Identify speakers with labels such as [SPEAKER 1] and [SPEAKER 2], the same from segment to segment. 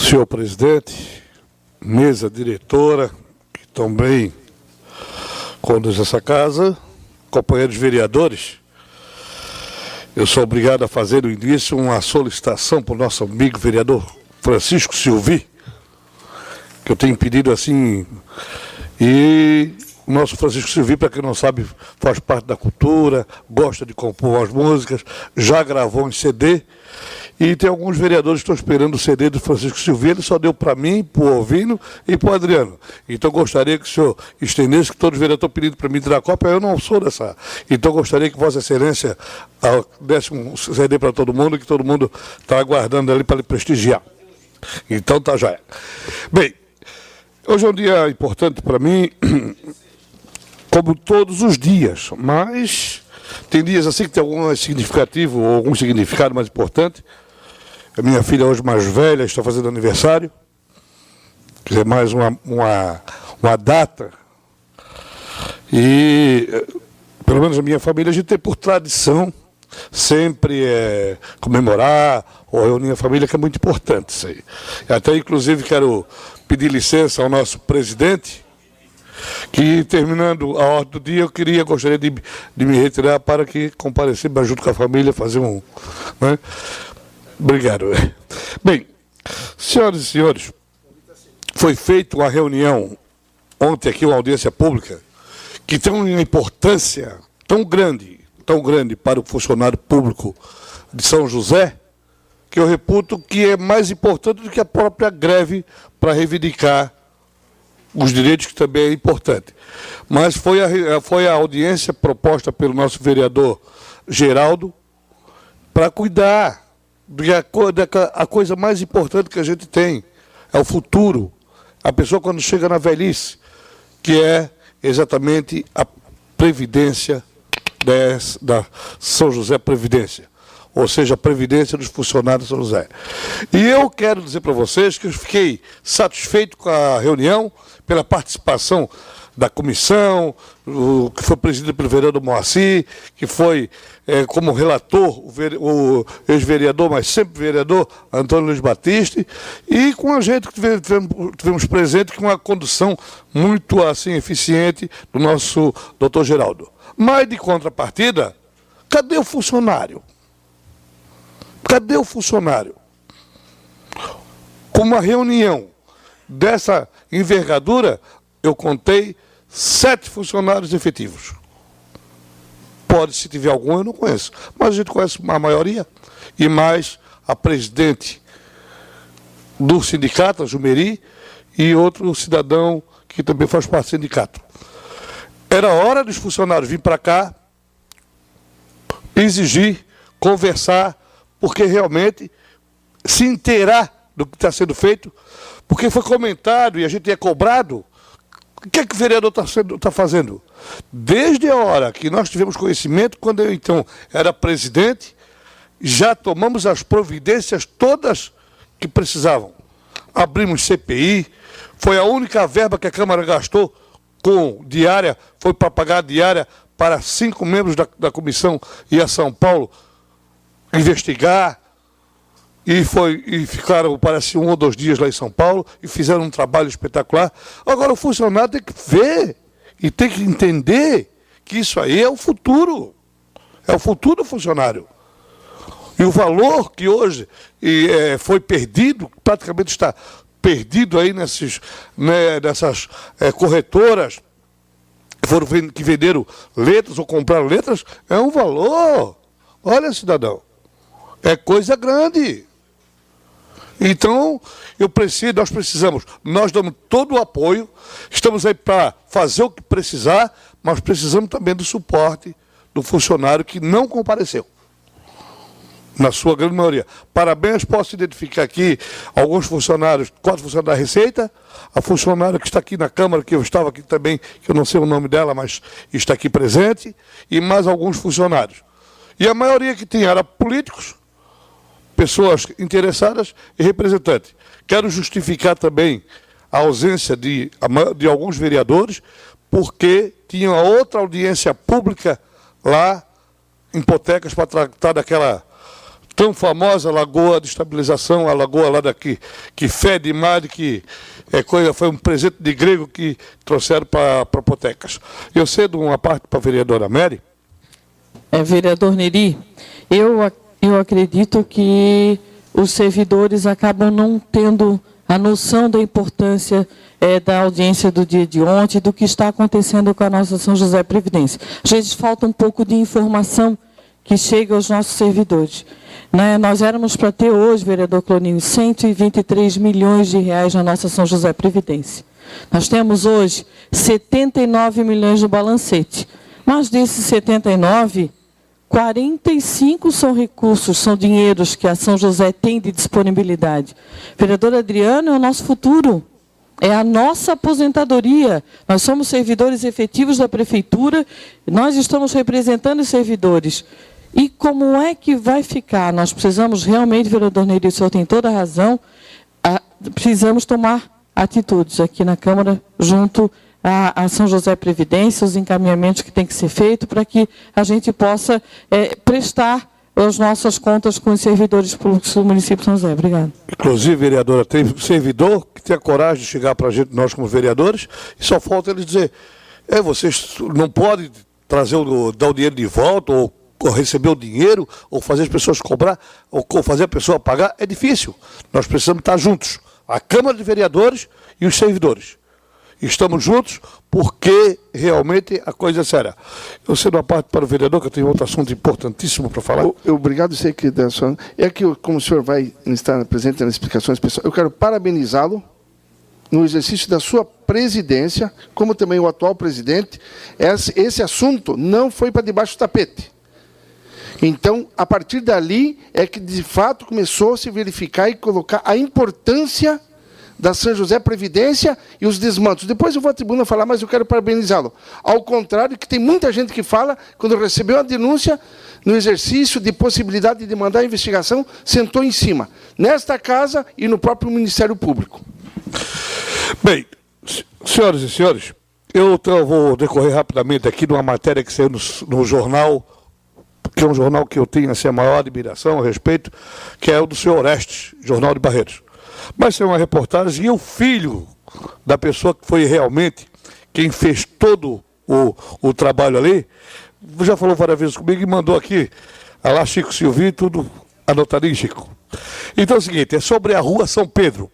[SPEAKER 1] Senhor presidente, mesa diretora, que também conduz essa casa, companheiros vereadores, eu sou obrigado a fazer no início uma solicitação para o nosso amigo vereador Francisco Silvi, que eu tenho pedido assim, e o nosso Francisco Silvi, para quem não sabe, faz parte da cultura, gosta de compor as músicas, já gravou em CD, e tem alguns vereadores que estão esperando o CD do Francisco Silvi, ele só deu para mim, para o Ovino e para o Adriano. Então gostaria que o senhor estendesse, que todos os vereadores estão pedindo para mim tirar a cópia, eu não sou dessa. Então gostaria que Vossa Excelência desse um CD para todo mundo, que todo mundo está aguardando ali para lhe prestigiar. Então tá já. Bem, hoje é um dia importante para mim, como todos os dias, mas tem dias assim que tem algum significativo ou algum significado mais importante. A minha filha hoje mais velha está fazendo aniversário, quer dizer, mais uma data, e pelo menos a minha família a gente tem por tradição sempre comemorar ou reunir a família, que é muito importante isso aí. Até inclusive quero pedir licença ao nosso presidente, que terminando a ordem do dia, gostaria de me retirar para que comparecer junto com a família, fazer um... Né? Obrigado. Bem, senhoras e senhores, foi feita uma reunião ontem aqui, uma audiência pública, que tem uma importância tão grande para o funcionário público de São José, que eu reputo que é mais importante do que a própria greve para reivindicar os direitos, que também é importante. Mas foi a audiência proposta pelo nosso vereador Geraldo para cuidar a coisa mais importante que a gente tem, é o futuro. A pessoa quando chega na velhice, que é exatamente a previdência da São José Previdência, ou seja, a previdência dos funcionários de São José. E eu quero dizer para vocês que eu fiquei satisfeito com a reunião, pela participação da comissão, que foi presidida pelo vereador Moacir, que foi como relator o ex-vereador, mas sempre vereador, Antônio Luiz Batista, e com a gente que tivemos presente, com uma condução muito assim eficiente do nosso doutor Geraldo. Mas, de contrapartida, cadê o funcionário? Cadê o funcionário? Com uma reunião dessa envergadura, eu contei 7 funcionários efetivos. Pode, se tiver algum, eu não conheço. Mas a gente conhece a maioria. E mais a presidente do sindicato, a Jumeri, e outro cidadão que também faz parte do sindicato. Era hora dos funcionários vir para cá, exigir, conversar, porque realmente se inteirar do que está sendo feito, porque foi comentado e a gente é cobrado. O que é que o vereador está fazendo? Desde a hora que nós tivemos conhecimento, quando eu então era presidente, já tomamos as providências todas que precisavam. Abrimos CPI, foi a única verba que a Câmara gastou com diária, foi para pagar diária para 5 membros da comissão ir a São Paulo investigar. E ficaram, parece, 1 ou 2 dias lá em São Paulo, e fizeram um trabalho espetacular. Agora o funcionário tem que ver e tem que entender que isso aí é o futuro. É o futuro do funcionário. E o valor que hoje foi perdido, praticamente está perdido aí nessas corretoras que venderam letras ou compraram letras, é um valor. Olha, cidadão, é coisa grande. Então, nós damos todo o apoio, estamos aí para fazer o que precisar, mas precisamos também do suporte do funcionário que não compareceu, na sua grande maioria. Parabéns, posso identificar aqui alguns funcionários, 4 funcionários da Receita, a funcionária que está aqui na Câmara, que eu estava aqui também, que eu não sei o nome dela, mas está aqui presente, e mais alguns funcionários. E a maioria que tem era políticos, pessoas interessadas e representantes. Quero justificar também a ausência de alguns vereadores, porque tinha outra audiência pública lá em Potecas para tratar tão famosa lagoa de estabilização, a lagoa lá daqui, que fede mar, que foi um presente de grego que trouxeram para Potecas. Eu cedo uma parte para a vereadora Mary.
[SPEAKER 2] Vereador Neri, eu acredito que os servidores acabam não tendo a noção da importância da audiência do dia de ontem, do que está acontecendo com a nossa São José Previdência. Às vezes falta um pouco de informação que chega aos nossos servidores. Nós éramos para ter hoje, vereador Cloninho, 123 milhões de reais na nossa São José Previdência. Nós temos hoje 79 milhões no balancete, mas desses 79, 45 são recursos, são dinheiros que a São José tem de disponibilidade. Vereador Adriano, é o nosso futuro, é a nossa aposentadoria. Nós somos servidores efetivos da Prefeitura, nós estamos representando os servidores. E como é que vai ficar? Nós precisamos realmente, vereador Nery, o senhor tem toda a razão, precisamos tomar atitudes aqui na Câmara, junto a São José Previdência, os encaminhamentos que tem que ser feito para que a gente possa prestar as nossas contas com os servidores públicos do município de São José. Obrigado.
[SPEAKER 1] Inclusive, vereadora, tem servidor que tem a coragem de chegar para a gente, nós como vereadores, e só falta eles dizer, vocês não podem dar o dinheiro de volta, ou receber o dinheiro, ou fazer as pessoas cobrar, ou fazer a pessoa pagar, é difícil. Nós precisamos estar juntos, a Câmara de Vereadores e os servidores. Estamos juntos porque realmente a coisa é séria. Eu cedo a parte para o vereador, que eu tenho outro assunto importantíssimo para falar.
[SPEAKER 3] Obrigado, sei que é que, como o senhor vai estar presente nas explicações pessoais, eu quero parabenizá-lo no exercício da sua presidência, como também o atual presidente. Esse assunto não foi para debaixo do tapete. Então, a partir dali, é que de fato começou a se verificar e colocar a importância da São José Previdência e os desmantos. Depois eu vou à tribuna falar, mas eu quero parabenizá-lo. Ao contrário, que tem muita gente que fala, quando recebeu a denúncia, no exercício de possibilidade de mandar a investigação, sentou em cima, nesta casa e no próprio Ministério Público.
[SPEAKER 1] Bem, senhoras e senhores, eu vou decorrer rapidamente aqui de uma matéria que saiu no jornal, que é um jornal que eu tenho assim, a maior admiração a respeito, que é o do senhor Orestes, Jornal de Barreiros. Mas é uma reportagem e o filho da pessoa que foi realmente quem fez todo o trabalho ali, já falou várias vezes comigo e mandou aqui, lá Chico Silvinho, tudo anotadinho, Chico. Então é o seguinte, é sobre a Rua São Pedro.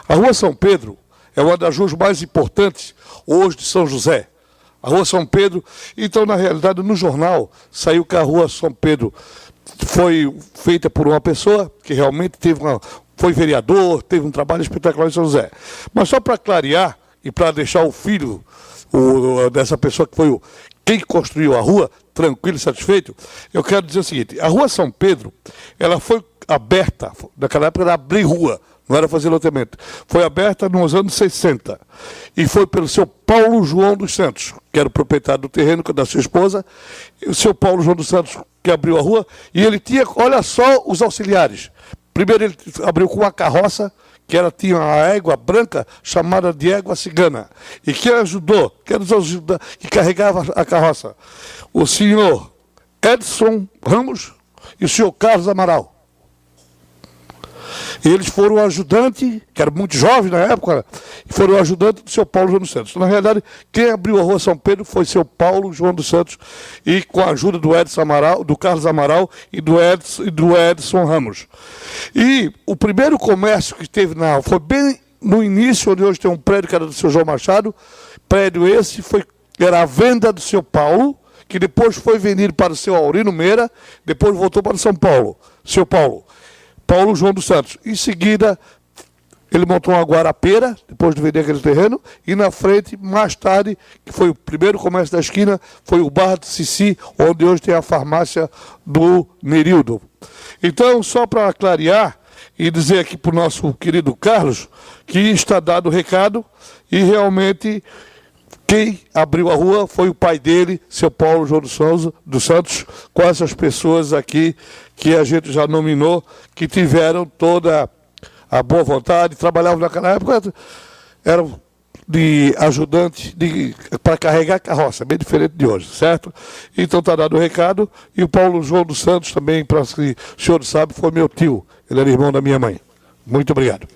[SPEAKER 1] A Rua São Pedro é uma das ruas mais importantes hoje de São José. A Rua São Pedro, então na realidade no jornal saiu que a Rua São Pedro foi feita por uma pessoa que realmente foi vereador, teve um trabalho espetacular em São José. Mas só para clarear e para deixar o filho dessa pessoa que foi quem construiu a rua tranquilo e satisfeito, eu quero dizer o seguinte, a Rua São Pedro, ela foi aberta, naquela época era abrir rua, não era fazer loteamento, foi aberta nos anos 60 e foi pelo seu Paulo João dos Santos, que era o proprietário do terreno da sua esposa, e o seu Paulo João dos Santos que abriu a rua, e ele tinha, olha só os auxiliares. Primeiro ele abriu com uma carroça, tinha uma égua branca chamada de égua cigana. E quem ajudou, que carregava a carroça? O senhor Edson Ramos e o senhor Carlos Amaral. E eles foram ajudante, que era muito jovem na época, e foram ajudante do seu Paulo João dos Santos. Na realidade, quem abriu a Rua São Pedro foi seu Paulo João dos Santos, e com a ajuda do Edson Amaral, do Carlos Amaral e do Edson Ramos. E o primeiro comércio que teve foi bem no início, onde hoje tem um prédio que era do seu João Machado. Prédio esse era a venda do seu Paulo, que depois foi vendido para o seu Aurino Meira, depois voltou para São Paulo, seu Paulo João dos Santos. Em seguida, ele montou uma guarapeira, depois de vender aquele terreno, e na frente, mais tarde, que foi o primeiro comércio da esquina, foi o Bar do Cici, onde hoje tem a farmácia do Nerildo. Então, só para clarear e dizer aqui para o nosso querido Carlos, que está dado o recado, e realmente quem abriu a rua foi o pai dele, seu Paulo João dos Santos, com essas pessoas aqui que a gente já nominou, que tiveram toda a boa vontade, trabalhavam naquela época, eram de ajudante para carregar a carroça, bem diferente de hoje, certo? Então está dado o recado. E o Paulo João dos Santos também, para que o senhor sabe, foi meu tio. Ele era irmão da minha mãe. Muito obrigado.